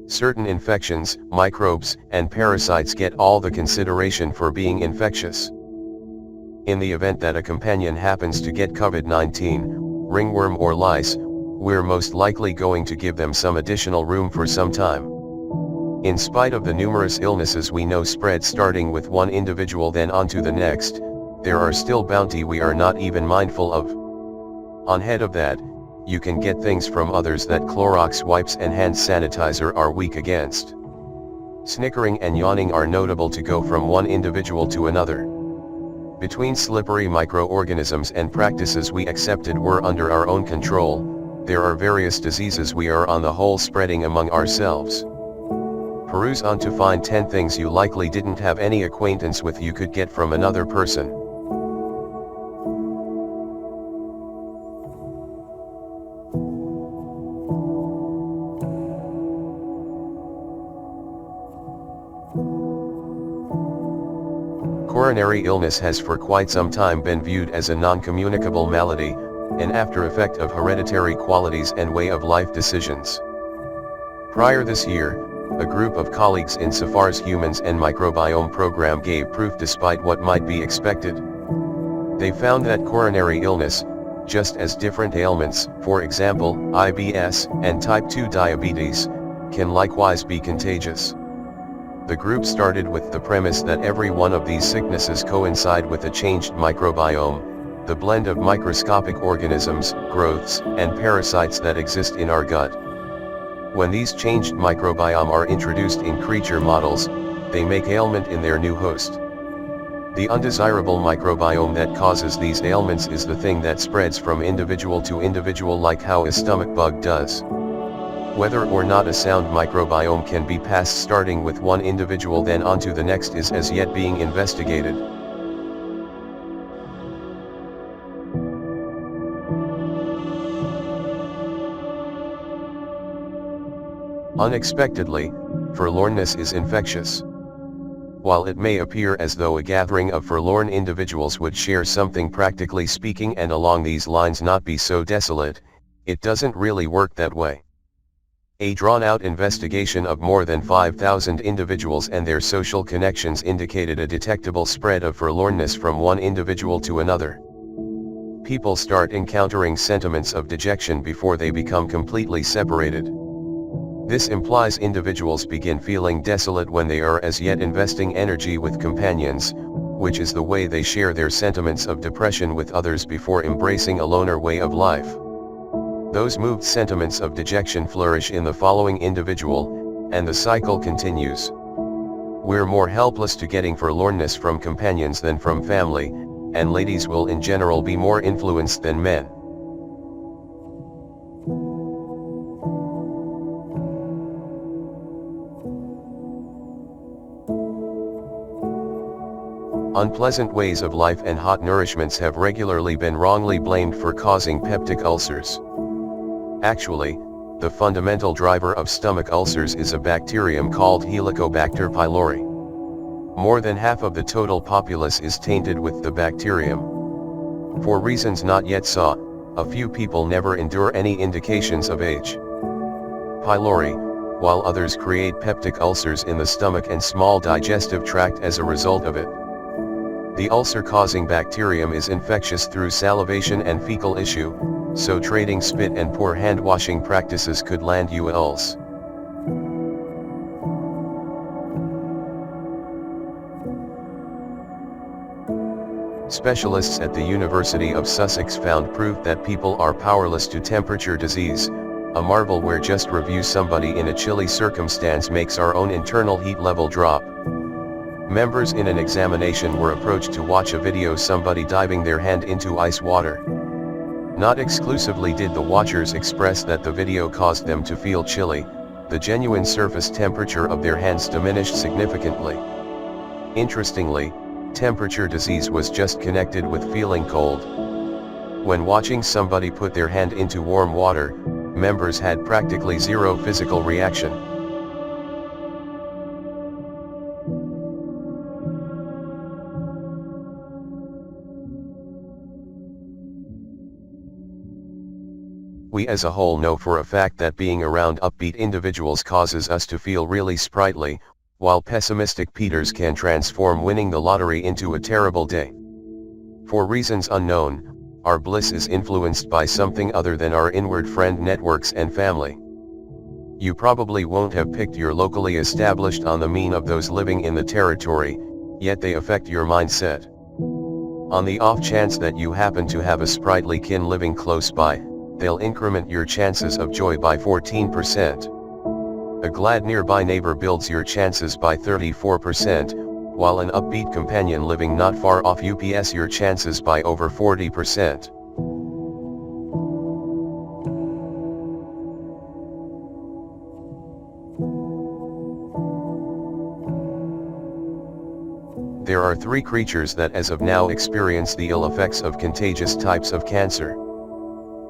Certain infections, microbes, and parasites get all the consideration for being infectious. In the event that a companion happens to get COVID-19, ringworm or lice, we're most likely going to give them some additional room for some time. In spite of the numerous illnesses we know spread starting with one individual then onto the next, there are still bounty we are not even mindful of. On head of that, you can get things from others that Clorox wipes and hand sanitizer are weak against. Snickering and yawning are notable to go from one individual to another. Between slippery microorganisms and practices we accepted were under our own control, there are various diseases we are on the whole spreading among ourselves. Peruse on to find 10 things you likely didn't have any acquaintance with you could get from another person. Coronary illness has for quite some time been viewed as a non-communicable malady, an after effect of hereditary qualities and way of life decisions. Prior this year, a group of colleagues in Safar's Humans and Microbiome program gave proof despite what might be expected. They found that coronary illness, just as different ailments, for example, IBS and type 2 diabetes, can likewise be contagious. The group started with the premise that every one of these sicknesses coincide with a changed microbiome, the blend of microscopic organisms, growths, and parasites that exist in our gut. When these changed microbiome are introduced in creature models, they make ailment in their new host. The undesirable microbiome that causes these ailments is the thing that spreads from individual to individual like how a stomach bug does. Whether or not a sound microbiome can be passed starting with one individual then onto the next is as yet being investigated. Unexpectedly, forlornness is infectious. While it may appear as though a gathering of forlorn individuals would share something practically speaking and along these lines not be so desolate, it doesn't really work that way. A drawn-out investigation of more than 5,000 individuals and their social connections indicated a detectable spread of forlornness from one individual to another. People start encountering sentiments of dejection before they become completely separated. This implies individuals begin feeling desolate when they are as yet investing energy with companions, which is the way they share their sentiments of depression with others before embracing a loner way of life. Those moved sentiments of dejection flourish in the following individual, and the cycle continues. We're more helpless to getting forlornness from companions than from family, and ladies will in general be more influenced than men. Unpleasant ways of life and hot nourishments have regularly been wrongly blamed for causing peptic ulcers. Actually, the fundamental driver of stomach ulcers is a bacterium called Helicobacter pylori. More than half of the total populace is tainted with the bacterium. For reasons not yet sought, a few people never endure any indications of age pylori, while others create peptic ulcers in the stomach and small digestive tract as a result of it. The ulcer-causing bacterium is infectious through salivation and fecal issue, so trading spit and poor hand-washing practices could land you a ulcer. Specialists at the University of Sussex found proof that people are powerless to temperature disease, a marvel where just review somebody in a chilly circumstance makes our own internal heat level drop. Members in an examination were approached to watch a video somebody diving their hand into ice water. Not exclusively did the watchers express that the video caused them to feel chilly, the genuine surface temperature of their hands diminished significantly. Interestingly, temperature disease was just connected with feeling cold. When watching somebody put their hand into warm water, members had practically zero physical reaction. We as a whole know for a fact that being around upbeat individuals causes us to feel really sprightly, while pessimistic Peters can transform winning the lottery into a terrible day. For reasons unknown, our bliss is influenced by something other than our inward friend networks and family. You probably won't have picked your locally established on the mean of those living in the territory, yet they affect your mindset. On the off chance that you happen to have a sprightly kin living close by, they'll increment your chances of joy by 14%. A glad nearby neighbor builds your chances by 34%, while an upbeat companion living not far off ups your chances by over 40%. There are 3 creatures that as of now experience the ill effects of contagious types of cancer.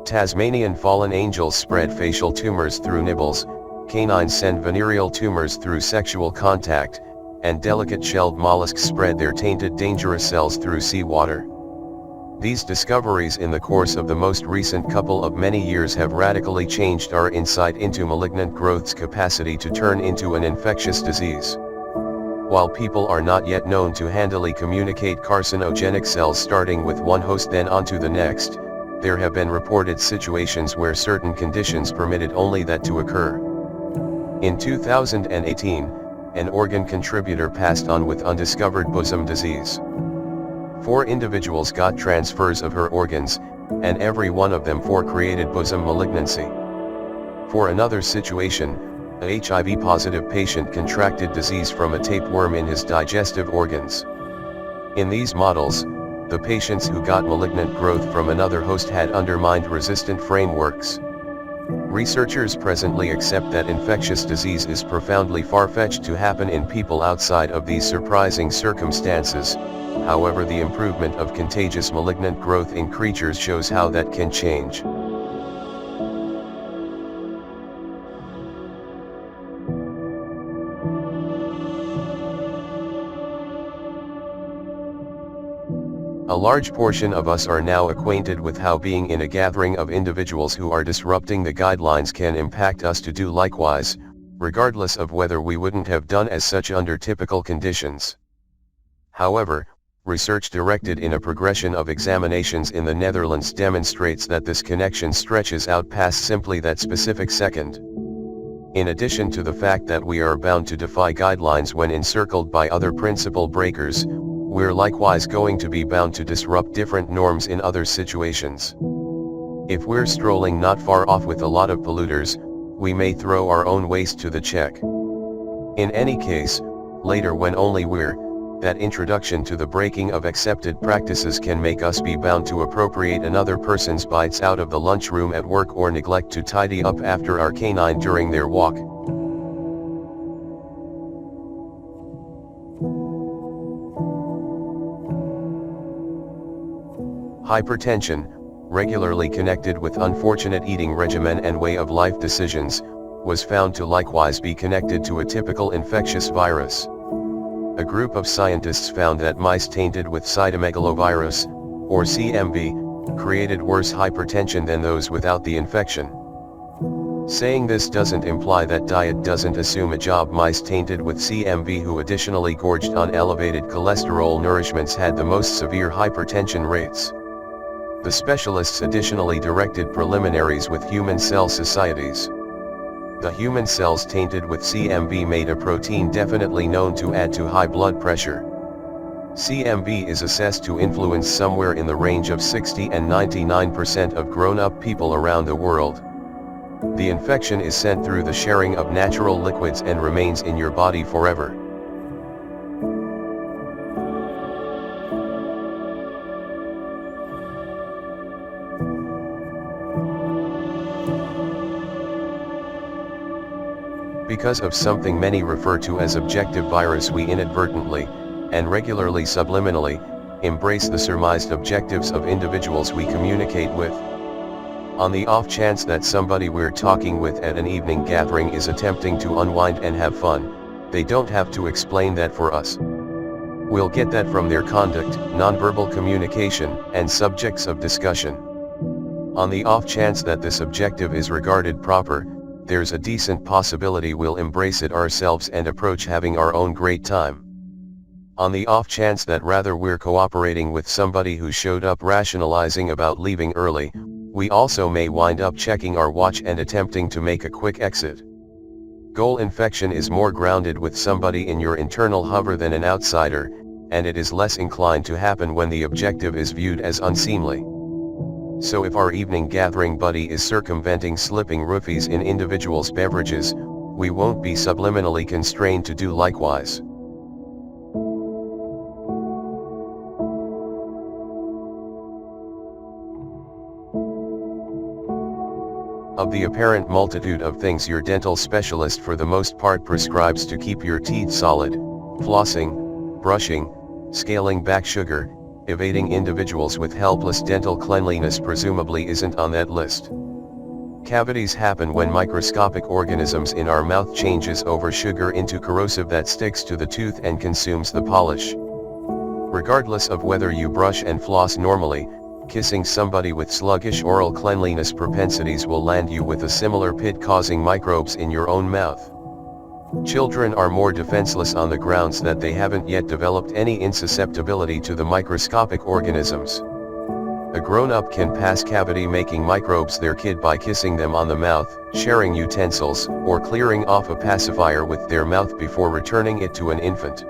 Tasmanian fallen angels spread facial tumors through nibbles, canines send venereal tumors through sexual contact, and delicate-shelled mollusks spread their tainted dangerous cells through seawater. These discoveries in the course of the most recent couple of many years have radically changed our insight into malignant growth's capacity to turn into an infectious disease. While people are not yet known to handily communicate carcinogenic cells starting with one host then onto the next, there have been reported situations where certain conditions permitted only that to occur. In 2018, an organ contributor passed on with undiscovered bosom disease. 4 individuals got transfers of her organs, and every one of them created bosom malignancy. For another situation, a HIV-positive patient contracted disease from a tapeworm in his digestive organs. In these models, the patients who got malignant growth from another host had undermined resistant frameworks. Researchers presently accept that infectious disease is profoundly far-fetched to happen in people outside of these surprising circumstances. However, the improvement of contagious malignant growth in creatures shows how that can change. A large portion of us are now acquainted with how being in a gathering of individuals who are disrupting the guidelines can impact us to do likewise, regardless of whether we wouldn't have done as such under typical conditions. However, research directed in a progression of examinations in the Netherlands demonstrates that this connection stretches out past simply that specific second. In addition to the fact that we are bound to defy guidelines when encircled by other principle breakers, we're likewise going to be bound to disrupt different norms in other situations. If we're strolling not far off with a lot of polluters, we may throw our own waste to the check. In any case, later when only we're, that introduction to the breaking of accepted practices can make us be bound to appropriate another person's bites out of the lunchroom at work or neglect to tidy up after our canine during their walk. Hypertension, regularly connected with unfortunate eating regimen and way of life decisions, was found to likewise be connected to a typical infectious virus. A group of scientists found that mice tainted with cytomegalovirus, or CMV, created worse hypertension than those without the infection. Saying this doesn't imply that diet doesn't assume a job. Mice tainted with CMV who additionally gorged on elevated cholesterol nourishments had the most severe hypertension rates. The specialists additionally directed preliminaries with human cell societies. The human cells tainted with CMV made a protein definitely known to add to high blood pressure. CMV is assessed to influence somewhere in the range of 60 and 99% of grown-up people around the world. The infection is sent through the sharing of natural liquids and remains in your body forever. Because of something many refer to as objective virus, we inadvertently, and regularly subliminally, embrace the surmised objectives of individuals we communicate with. On the off chance that somebody we're talking with at an evening gathering is attempting to unwind and have fun, they don't have to explain that for us. We'll get that from their conduct, nonverbal communication, and subjects of discussion. On the off chance that this objective is regarded proper, there's a decent possibility we'll embrace it ourselves and approach having our own great time. On the off chance that rather we're cooperating with somebody who showed up rationalizing about leaving early, we also may wind up checking our watch and attempting to make a quick exit. Goal infection is more grounded with somebody in your internal hover than an outsider, and it is less inclined to happen when the objective is viewed as unseemly. So if our evening gathering buddy is circumventing slipping roofies in individuals' beverages, we won't be subliminally constrained to do likewise. Of the apparent multitude of things your dental specialist for the most part prescribes to keep your teeth solid, flossing, brushing, scaling back sugar, evading individuals with helpless dental cleanliness presumably isn't on that list. Cavities happen when microscopic organisms in our mouth changes over sugar into corrosive that sticks to the tooth and consumes the polish. Regardless of whether you brush and floss normally, kissing somebody with sluggish oral cleanliness propensities will land you with a similar pit causing microbes in your own mouth. Children are more defenseless on the grounds that they haven't yet developed any insusceptibility to the microscopic organisms. A grown-up can pass cavity-making microbes their kid by kissing them on the mouth, sharing utensils, or clearing off a pacifier with their mouth before returning it to an infant.